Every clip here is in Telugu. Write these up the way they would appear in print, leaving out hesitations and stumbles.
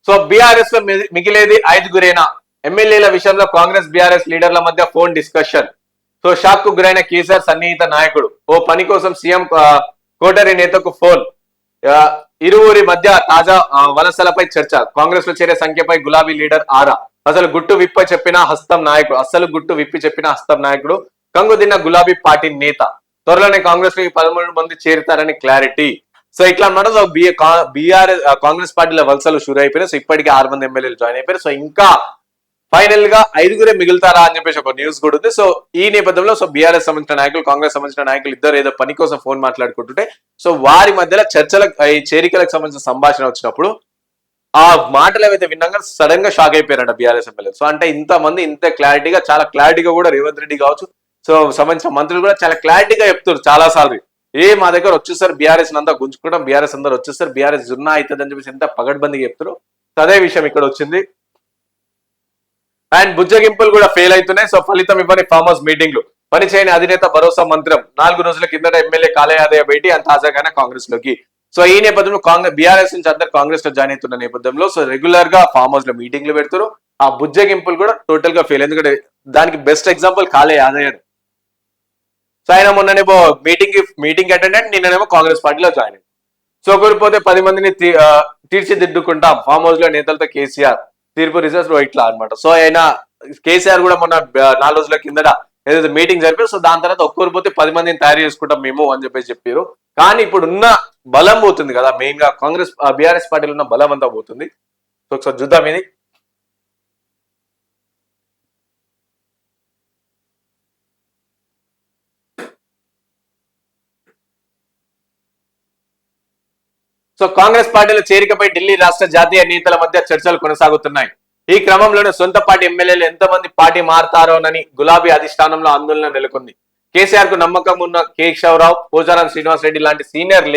సో బీఆర్ఎస్ లో మిగిలేది 5గురేనా? ఎమ్మెల్యేల విషయంలో కాంగ్రెస్ బీఆర్ఎస్ లీడర్ల మధ్య ఫోన్ డిస్కషన్. సో షాక్ కు గురైన కేసీఆర్ సన్నిహిత నాయకుడు. ఓ పని కోసం సీఎం కోటరి నేతకు ఫోన్. ఇరువురి మధ్య తాజా వలసలపై చర్చ. కాంగ్రెస్ లో చేరే సంఖ్యపై గులాబీ లీడర్ ఆరా. అసలు గుట్టు విప్ప చెప్పిన హస్తం నాయకుడు. గుట్టు విప్పి చెప్పిన హస్తం నాయకుడు కంగుదిన్న గులాబీ పార్టీ నేత. త్వరలోనే కాంగ్రెస్ లో 13 మంది చేరుతారని క్లారిటీ. సో ఇట్లా అనమాట. సో బీఆర్ఎస్ కాంగ్రెస్ పార్టీలో వలసలు షురు అయిపోయినాయి. సో ఇప్పటికే 6 మంది ఎమ్మెల్యేలు జాయిన్ అయిపోయారు. సో ఇంకా ఫైనల్ గా 5గురే మిగులుతారా అని చెప్పేసి ఒక న్యూస్ కూడా ఉంది. సో ఈ నేపథ్యంలో సో బీఆర్ఎస్ సంబంధించిన నాయకులు, కాంగ్రెస్ సంబంధించిన నాయకులు ఇద్దరు ఏదో పని కోసం ఫోన్ మాట్లాడుకుంటుంటే సో వారి మధ్యలో చర్చలకు, ఈ చేరికలకు సంబంధించిన సంభాషణ వచ్చినప్పుడు ఆ మాటలు ఏవైతే విన్నాక సడన్ గా షాక్ అయిపోయారంట బీఆర్ఎస్ ఎమ్మెల్యే. సో అంటే ఇంతమంది ఇంత క్లారిటీగా, చాలా క్లారిటీగా కూడా రేవంత్ రెడ్డి కావచ్చు, సో సంబంధించిన మంత్రులు కూడా చాలా క్లారిటీగా చెప్తారు చాలా సార్లు. మా దగ్గర వచ్చేసారు బీఆర్ఎస్ అంతా గుంజుకుంటాం, బీఆర్ఎస్ అందరూ వచ్చేస్తారు, బీఆర్ఎస్ జున్నా అవుతుంది అని చెప్పేసి ఎంత పగడ్బందీగా చెప్తారు. అదే విషయం ఇక్కడ వచ్చింది. అండ్ బుజ్జగింపులు కూడా ఫెయిల్ అవుతున్నాయి. సో ఫలితం ఇవ్వని ఫామ్ హౌస్ మీటింగ్లు. పనిచేయని అధినేత భరోసా మంత్రం. 4 రోజుల కిందట ఎమ్మెల్యే కాలయాదయ భేటీ అండ్ తాజాగానే కాంగ్రెస్ లోకి. సో ఈ నేపథ్యంలో బీఆర్ఎస్ నుంచి అందరు కాంగ్రెస్ లో జాయిన్ అవుతున్న నేపథ్యంలో సో రెగ్యులర్ గా ఫామ్ హౌస్ లో మీటింగ్లు పెడుతారు. ఆ బుజ్జగింపులు కూడా టోటల్ గా ఫెయిల్. ఎందుకంటే దానికి బెస్ట్ ఎగ్జాంపుల్ కాలయాదయ. సో ఆయన మొన్ననేమో మీటింగ్ అటెండ్ అండ్ నిన్ననేమో కాంగ్రెస్ పార్టీలో జాయిన్ అయ్యారు. సో కోల్పోతే 10 మందిని తీర్చిదిద్దుకుంటాం ఫామ్ హౌస్ లో నేతలతో కేసీఆర్. తీర్పు రిజల్ట్స్ ఇట్లా అనమాట. సో ఆయన కేసీఆర్ కూడా మొన్న 4 రోజుల కిందట ఏదైతే మీటింగ్ జరిపారు. సో దాని తర్వాత ఒక్కరు పోతే 10 మందిని తయారు చేసుకుంటాం మేము అని చెప్పారు. కానీ ఇప్పుడు ఉన్న బలం పోతుంది కదా, మెయిన్ గా కాంగ్రెస్ బీఆర్ఎస్ పార్టీలో ఉన్న బలం అంతా పోతుంది. సో ఒకసారి చూద్దాం ఇది. సో కాంగ్రెస్ పార్టీలో చేరికపై ఢిల్లీ రాష్ట్ర జాతీయ నేతల మధ్య చర్చలు కొనసాగుతున్నాయి. ఈ క్రమంలోనే సొంత పార్టీ ఎమ్మెల్యేలు ఎంతమంది పార్టీ మారతారోనని గులాబీ అధిష్టానంలో ఆందోళన నెలకొంది. కేసీఆర్ కు నమ్మకం ఉన్న కేశవరావు, పోచారం శ్రీనివాస్ రెడ్డి లాంటి సీనియర్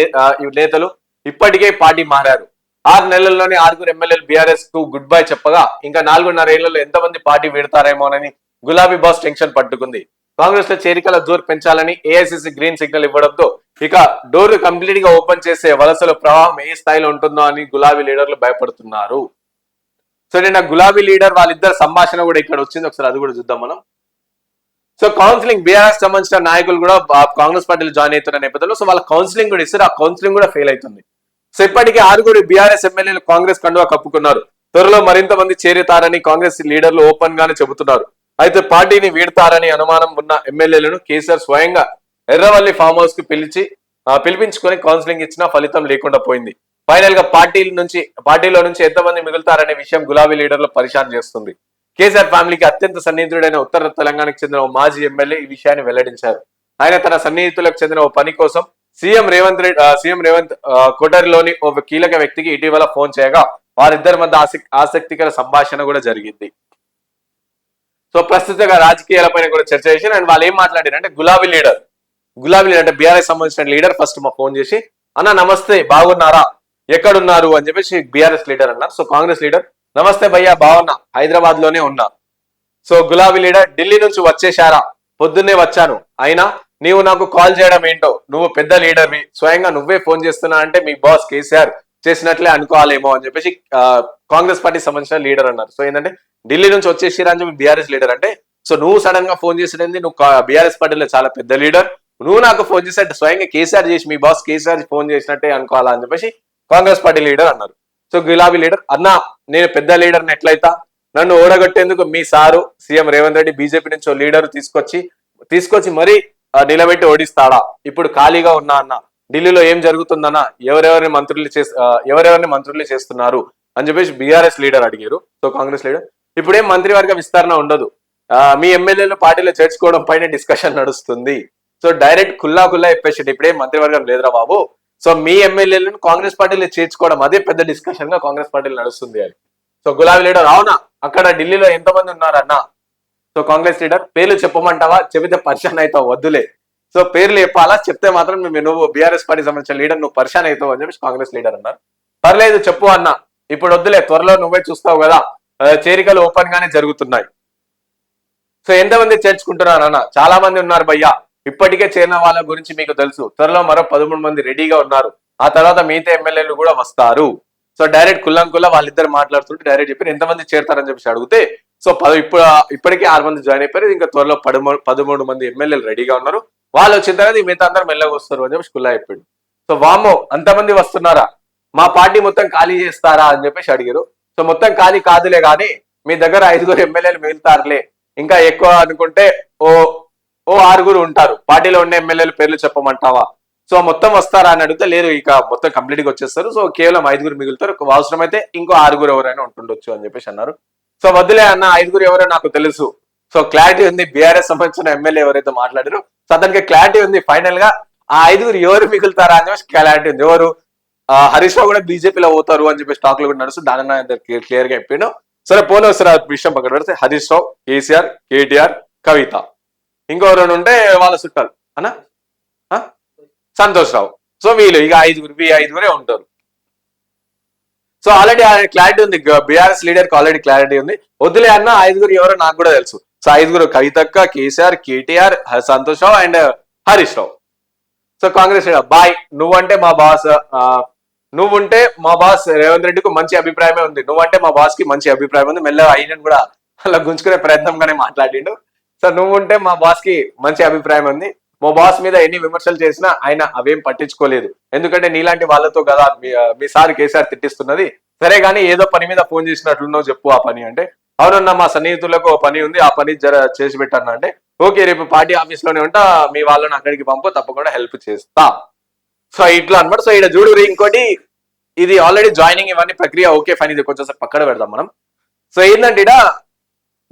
నేతలు ఇప్పటికే పార్టీ మారారు. 6 నెలల్లోనే 6 ఎమ్మెల్యేలు బీఆర్ఎస్ కు గుడ్ బై చెప్పగా ఇంకా 4.5 ఏళ్లలో ఎంతమంది పార్టీ వీడతారేమోనని గులాబీ బాస్ టెన్షన్ పట్టుకుంది. కాంగ్రెస్ లో చేరికల జోరు పెంచాలని ఏఐసిసి గ్రీన్ సిగ్నల్ ఇవ్వడంతో ఇక డోర్ కంప్లీట్ గా ఓపెన్ చేసే వలసల ప్రవాహం ఏ స్థాయిలో ఉంటుందో అని గులాబీ లీడర్లు భయపడుతున్నారు. సో నిన్న గులాబీ లీడర్ వాళ్ళిద్దరు సంభాషణ కూడా ఇక్కడ వచ్చింది. ఒకసారి అది కూడా చూద్దాం మనం. సో కౌన్సిలింగ్ బీఆర్ఎస్ సంబంధించిన నాయకులు కూడా కాంగ్రెస్ పార్టీలో జాయిన్ అవుతున్న నేపథ్యంలో సో వాళ్ళ కౌన్సిలింగ్ కూడా ఇస్తారు. ఆ కౌన్సిలింగ్ కూడా ఫెయిల్ అవుతుంది. సో ఇప్పటికే 6 బీఆర్ఎస్ ఎమ్మెల్యేలు కాంగ్రెస్ కండువా కప్పుకున్నారు. త్వరలో మరింత మంది చేరుతారని కాంగ్రెస్ లీడర్లు ఓపెన్ గానే చెబుతున్నారు. అయితే పార్టీని వీడతారని అనుమానం ఉన్న ఎమ్మెల్యేలను కేసీఆర్ స్వయంగా ఎర్రవల్లి ఫామ్ హౌస్ కు పిలిపించుకొని కౌన్సిలింగ్ ఇచ్చినా ఫలితం లేకుండా పోయింది. ఫైనల్ గా పార్టీలో నుంచి ఎంతమంది మిగులుతారనే విషయం గులాబీ లీడర్లు పరిశాన్ చేస్తుంది. కేసీఆర్ ఫ్యామిలీకి అత్యంత సన్నిహితుడైన ఉత్తర తెలంగాణకు చెందిన ఓ మాజీ ఎమ్మెల్యే ఈ విషయాన్ని వెల్లడించారు. ఆయన తన సన్నిహితులకు చెందిన ఓ పని కోసం సీఎం రేవంత్ కోటరిలోని ఓ కీలక వ్యక్తికి ఇటీవల ఫోన్ చేయగా వారిద్దరి మధ్య ఆసక్తికర సంభాషణ కూడా జరిగింది. సో ప్రస్తుతంగా రాజకీయాలపైన కూడా చర్చ చేసి అండ్ వాళ్ళు ఏం మాట్లాడారు అంటే గులాబీ లీడర్ అంటే బీఆర్ఎస్ సంబంధించిన లీడర్ ఫస్ట్ మా ఫోన్ చేసి అన్న నమస్తే బాగున్నారా, ఎక్కడున్నారు అని చెప్పేసి బీఆర్ఎస్ లీడర్ అన్నారు. సో కాంగ్రెస్ లీడర్ నమస్తే భయ్యా బాగున్నా, హైదరాబాద్ లోనే ఉన్నా. సో గులాబీ లీడర్ ఢిల్లీ నుంచి వచ్చేశారా, పొద్దున్నే వచ్చాను, అయినా నీవు నాకు కాల్ చేయడం ఏంటో, నువ్వు పెద్ద లీడర్వి, స్వయంగా నువ్వే ఫోన్ చేస్తున్నా అంటే మీ బాస్ కేసీఆర్ చేసినట్లే అనుకోవాలేమో అని చెప్పేసి కాంగ్రెస్ పార్టీ సంబంధించిన లీడర్ అన్నారు. సో ఏంటంటే ఢిల్లీ నుంచి వచ్చేసిరా అని చెప్పి బీఆర్ఎస్ లీడర్ అంటే సో నువ్వు సడన్ గా ఫోన్ చేసేది నువ్వు బీఆర్ఎస్ పార్టీలో చాలా పెద్ద లీడర్, నువ్వు నాకు ఫోన్ చేసినట్టు స్వయంగా కేసీఆర్ చేసి మీ బాస్ కేసీఆర్ ఫోన్ చేసినట్టే అనుకోవాలా అని చెప్పేసి కాంగ్రెస్ పార్టీ లీడర్ అన్నారు. సో గులాబీ లీడర్ అన్నా నేను పెద్ద లీడర్ని ఎట్లయితా, నన్ను ఓడగొట్టేందుకు మీ సారు సీఎం రేవంత్ రెడ్డి బీజేపీ నుంచి ఓ లీడర్ తీసుకొచ్చి మరీ నిలబెట్టి ఓడిస్తాడా, ఇప్పుడు ఖాళీగా ఉన్నా అన్న, ఢిల్లీలో ఏం జరుగుతుందన్న, ఎవరెవరిని మంత్రులు చేస్తున్నారు అని చెప్పేసి బీఆర్ఎస్ లీడర్ అడిగారు. సో కాంగ్రెస్ లీడర్ ఇప్పుడేం మంత్రివర్గ విస్తరణ ఉండదు, మీ ఎమ్మెల్యేలు పార్టీలో చేర్చుకోవడం పైన డిస్కషన్ నడుస్తుంది. సో డైరెక్ట్ కుల్లా చెప్పేసి ఇప్పుడేం మంత్రివర్గం లేదురా బాబు, సో మీ ఎమ్మెల్యేలను కాంగ్రెస్ పార్టీలో చేర్చుకోవడం అదే పెద్ద డిస్కషన్ గా కాంగ్రెస్ పార్టీలో నడుస్తుంది అని. సో గులాబీ లీడర్ అవునా అక్కడ ఢిల్లీలో ఎంతమంది ఉన్నారన్నా. సో కాంగ్రెస్ లీడర్ పేర్లు చెప్పమంటావా, చెబితే పరిశాన్ అవుతావు, వద్దులే, సో పేర్లు చెప్పాలా, చెప్తే మాత్రం నువ్వు బీఆర్ఎస్ పార్టీ సంబంధించిన లీడర్ నువ్వు పరిశాన్ అవుతావు అని చెప్పేసి కాంగ్రెస్ లీడర్ అన్నారు. పర్లేదు చెప్పు అన్న, ఇప్పుడు వద్దులే, త్వరలో నువ్వే చూస్తావు కదా, చేరికలు ఓపెన్ గానే జరుగుతున్నాయి. సో ఎంతమంది చేర్చుకుంటున్నారు అన్న, చాలా మంది ఉన్నారు భయ్యా, ఇప్పటికే చేరిన వాళ్ళ గురించి మీకు తెలుసు, త్వరలో మరో 13 మంది రెడీగా ఉన్నారు, ఆ తర్వాత మిగతా ఎమ్మెల్యేలు కూడా వస్తారు. సో డైరెక్ట్ కుల్లంకుల్లా వాళ్ళిద్దరు మాట్లాడుతుంటే డైరెక్ట్ చెప్పి ఎంతమంది చేరతారని చెప్పేసి అడిగితే సో ఇప్పటికీ 6 మంది జాయిన్ అయిపోయారు. ఇంకా త్వరలో 13 మంది ఎమ్మెల్యేలు రెడీగా ఉన్నారు. వాళ్ళు వచ్చిన తర్వాత మిగతా అందరూ మెల్లగా వస్తారు అని చెప్పి కుల్లా అయిపోయాడు. సో వామో అంతమంది వస్తున్నారా, మా పార్టీ మొత్తం ఖాళీ చేస్తారా అని చెప్పేసి అడిగారు. సో మొత్తం ఖాళీ కాదులే కానీ మీ దగ్గర 5 ఎమ్మెల్యేలు మిగులుతారులే, ఇంకా ఎక్కువ అనుకుంటే ఓ 6 ఉంటారు, పార్టీలో ఉన్న ఎమ్మెల్యేల పేర్లు చెప్పమంటావా, సో మొత్తం వస్తారా అని అడిగితే లేదు ఇక మొత్తం కంప్లీట్ గా వచ్చేస్తారు, సో కేవలం 5 మిగులుతారు, అవసరమైతే ఇంకో 6 ఎవరైనా ఉంటుండొచ్చు అని చెప్పేసి అన్నారు. సో వద్దులే అన్న 5 ఎవరో నాకు తెలుసు, సో క్లారిటీ ఉంది. బీఆర్ఎస్ సంబంధించిన ఎమ్మెల్యే ఎవరైతే మాట్లాడారో సో అతనికి క్లారిటీ ఉంది. ఫైనల్ గా ఆ 5 ఎవరు మిగులుతారా అని చెప్పేసి క్లారిటీ ఉంది. ఎవరు హరీష్ రావు కూడా బీజేపీలో పోతారు అని చెప్పేసి టాక్ లో కూడా నడుస్తుంది. దాని క్లియర్ గా చెప్పాను. సరే పోనీ వస్తారు విషయం పక్కన పెడితే హరీష్ రావు, కేసీఆర్, కేటీఆర్, కవిత, ఇంకెవరైనా ఉంటే వాళ్ళ చుట్టాలు అన్నా సంతోష్ రావు. సో వీళ్ళు ఇక 5 ఉంటారు. సో ఆల్రెడీ క్లారిటీ ఉంది, బీఆర్ఎస్ లీడర్ కి ఆల్రెడీ క్లారిటీ ఉంది. వద్దులే అన్న 5 ఎవరో నాకు కూడా తెలుసు. సో 5 కవితక్క, KCR, KTR, Santosh Rao and Harish Rao. So Congress boy, నువ్వంటే మా బాస్ రేవంత్ రెడ్డికి మంచి అభిప్రాయమే ఉంది, నువ్వంటే మా బాస్ కి మంచి అభిప్రాయం ఉంది. మెల్లగా అయినని కూడా అలా గుంజుకునే ప్రయత్నంగానే మాట్లాడిండు. సో నువ్వుంటే మా బాస్ కి మంచి అభిప్రాయం ఉంది, మా బాస్ మీద ఎన్ని విమర్శలు చేసినా ఆయన అవేం పట్టించుకోలేదు, ఎందుకంటే నీలాంటి వాళ్ళతో కదా మీ సార్ కేసీఆర్ తిట్టిస్తున్నది. సరే గానీ ఏదో పని మీద ఫోన్ చేసినట్లున్నావు చెప్పు ఆ పని అంటే, అవునన్నా మా సన్నిహితులకు పని ఉంది, ఆ పని చేసి పెట్టాను అంటే, ఓకే రేపు పార్టీ ఆఫీస్ లోనే ఉంటా, మీ వాళ్ళని అక్కడికి పంపు, తప్పకుండా హెల్ప్ చేస్తా. సో ఇట్లా అనమాట. సో ఇక్కడ చూడు ఇంకోటి, ఇది ఆల్రెడీ జాయినింగ్ ఇవన్నీ ప్రక్రియ ఓకే ఫైన్, ఇది కొంచెం పక్కన పెడదాం మనం. సో ఏంటంటే ఇక్కడ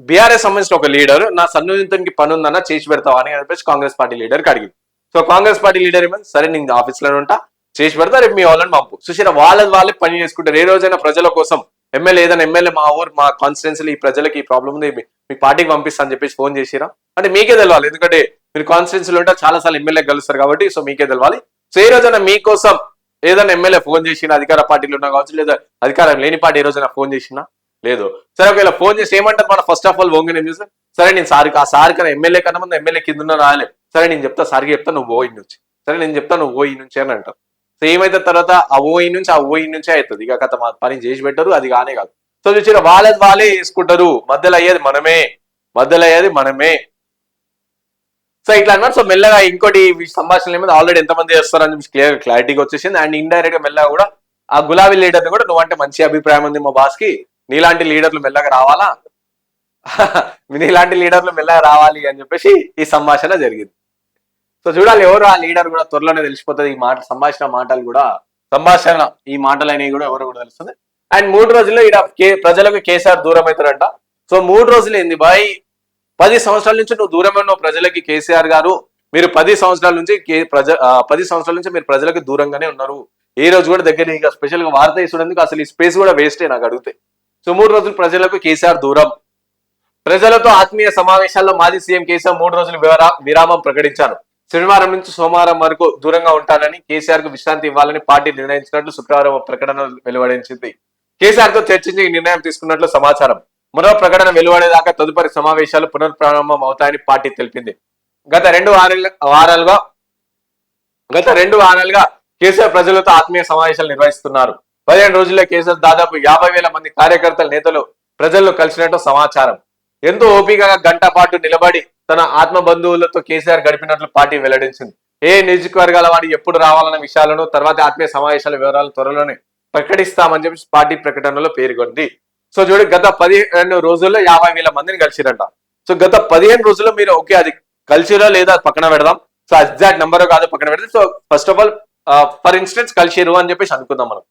బీఆర్ఎస్ సంబంధించిన ఒక లీడర్ నా సన్నిహితునికి పని ఉందన్న చేసి పెడతావా అని చెప్పేసి కాంగ్రెస్ పార్టీ లీడర్కి అడిగింది. సో కాంగ్రెస్ పార్టీ లీడర్ ఏమైంది, సరే నేను ఆఫీస్ లోనే ఉంటా, చేసి పెడతా, రేపు మీ వాళ్ళని పంపు. సుశీల వాళ్ళే పని చేసుకుంటారు. ఏ రోజైనా ప్రజల కోసం ఏదైనా ఎమ్మెల్యే మా కాన్స్టిట్యున్సీలో ఈ ప్రజలకి ఈ ప్రాబ్లం ఉంది మీ పార్టీకి పంపిస్తా అని చెప్పేసి ఫోన్ చేసిరా అంటే మీకే తెలవాలి, ఎందుకంటే మీరు కాన్స్టిట్యున్సీలో ఉంటే చాలా సార్లు ఎమ్మెల్యే కలుస్తారు కాబట్టి, సో మీకే తెలవాలి. సో ఏ రోజైనా మీకోసం ఏదైనా ఎమ్మెల్యే ఫోన్ చేసినా, అధికార పార్టీలో ఉన్నా కావచ్చు, లేదా అధికారం లేని పార్టీ ఏ రోజైనా ఫోన్ చేసినా లేదు. సరే ఒకవేళ ఫోన్ చేసి ఏమంటారు మన ఫస్ట్ ఆఫ్ ఆల్ ఓంగి నేను చూసాను, సరే నేను ఆ సార్ కన్నా ఎమ్మెల్యే కన్నా ముందు ఎమ్మెల్యే కింద రాలే, సరే నేను చెప్తా సార్కి చెప్తా నువ్వు ఓయి నుంచి, సరే నేను చెప్తా నువ్వు ఓయి నుంచి అని అంటారు. సో ఏమైతే తర్వాత ఆ ఓయి నుంచే అవుతుంది, ఇక కథ పని చేసి పెట్టరు, అది కానే కాదు. సో చూసిన వాళ్ళే వేసుకుంటారు, మధ్యలో అయ్యేది మనమే. సో ఇట్లా అన్నమాట. సో మెల్లగా ఇంకోటి సంభాషణ ఏమైంది, ఆల్రెడీ ఎంతమంది చేస్తారని క్లారిటీగా వచ్చేసింది. అండ్ ఇండైరెక్ట్ గా మెల్లగా కూడా ఆ గులాబీ లీడర్ ని కూడా నువ్వంటే మంచి అభిప్రాయం ఉంది మా బాస్ కి, నీలాంటి లీడర్లు మెల్లగా రావాలా నీలాంటి లీడర్లు మెల్లగా రావాలి అని చెప్పేసి ఈ సంభాషణ జరిగింది. సో చూడాలి ఎవరు ఆ లీడర్ కూడా త్వరలోనే తెలిసిపోతుంది. ఈ సంభాషణ ఈ మాటలు అనేవి కూడా ఎవరు కూడా తెలుస్తుంది. అండ్ 3 రోజుల్లో ఇక్కడ ప్రజలకు కేసీఆర్ దూరం అవుతారంట. సో 3 రోజులు ఏంది బాయ్, 10 సంవత్సరాల నుంచి నువ్వు దూరం ఉన్నావు ప్రజలకి. కేసీఆర్ గారు మీరు 10 సంవత్సరాల నుంచి 10 సంవత్సరాల నుంచి మీరు ప్రజలకు దూరంగానే ఉన్నారు. ఏ రోజు కూడా దగ్గర ఇక స్పెషల్ గా వార్త ఇస్తున్నందుకు అసలు ఈ స్పేస్ కూడా వేస్టే నాకు అడిగితే. సో 3 రోజులు ప్రజలకు కేసీఆర్ దూరం. ప్రజలతో ఆత్మీయ సమావేశాల్లో మాజీ సీఎం కేసీఆర్ 3 రోజులు విరామం ప్రకటించారు. శనివారం నుంచి సోమవారం వరకు దూరంగా ఉంటానని, కేసీఆర్ కు విశ్రాంతి ఇవ్వాలని పార్టీ నిర్ణయించినట్లు శుక్రవారం ప్రకటన వెలువడించింది. కేసీఆర్ తో చర్చించి నిర్ణయం తీసుకున్నట్లు సమాచారం. మరో ప్రకటన వెలువడేదాకా తదుపరి సమావేశాలు పునఃప్రారంభం అవుతాయని పార్టీ తెలిపింది. గత రెండు వారాలుగా కేసీఆర్ ప్రజలతో ఆత్మీయ సమావేశాలు నిర్వహిస్తున్నారు. 15 రోజుల్లో కేసీఆర్ దాదాపు 50,000 మంది కార్యకర్తలు, నేతలు, ప్రజలను కలిసినట్టు సమాచారం. ఎంతో ఓపికగా గంట పాటు నిలబడి తన ఆత్మ బంధువులతో కేసీఆర్ గడిపినట్లు పార్టీ వెల్లడించింది. ఏ నియోజకవర్గాల వాడి ఎప్పుడు రావాలన్న విషయాలను, తర్వాత ఆత్మీయ సమావేశాల వివరాలు త్వరలోనే ప్రకటిస్తామని చెప్పి పార్టీ ప్రకటనలో పేర్కొంది. సో చూడండి, గత 15 రోజుల్లో 50,000 మందిని కలిసిరంట. సో గత 15 రోజుల్లో మీరు ఓకే అది కలిసిరా లేదా పక్కన పెడదాం, సో ఎగ్జాక్ట్ నెంబర్ కాదు పక్కన పెడదాం. So first of all for instance కలిసిరు అని చెప్పేసి అనుకుందాం మనం.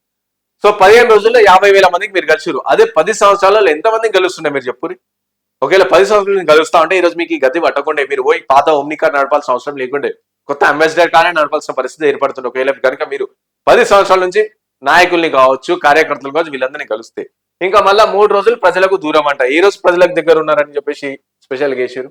సో 15 రోజుల్లో 50,000 మందికి మీరు కలిసిరు. అదే 10 సంవత్సరాలలో ఎంతమందికి కలుస్తుండే మీరు చెప్పురి. ఒకవేళ 10 సంవత్సరాలు కలుస్తా ఉంటే ఈ రోజు మీకు ఈ గతి పట్టకుండే, మీరు పోయి పాత ఓమ్ని కార్ నడపాల్సిన అవసరం లేకుండే, కొత్త అంబాసిడర్ కారే నడపాల్సిన పరిస్థితి ఏర్పడుతుంది. ఒకవేళ కనుక మీరు 10 సంవత్సరాల నుంచి నాయకుల్ని కావచ్చు, కార్యకర్తలు కావచ్చు, వీళ్ళందరినీ కలిస్తే ఇంకా మళ్ళా 3 రోజులు ప్రజలకు దూరం అంట. ఈ రోజు ప్రజలకు దగ్గర ఉన్నారని చెప్పేసి స్పెషల్ చేసారు.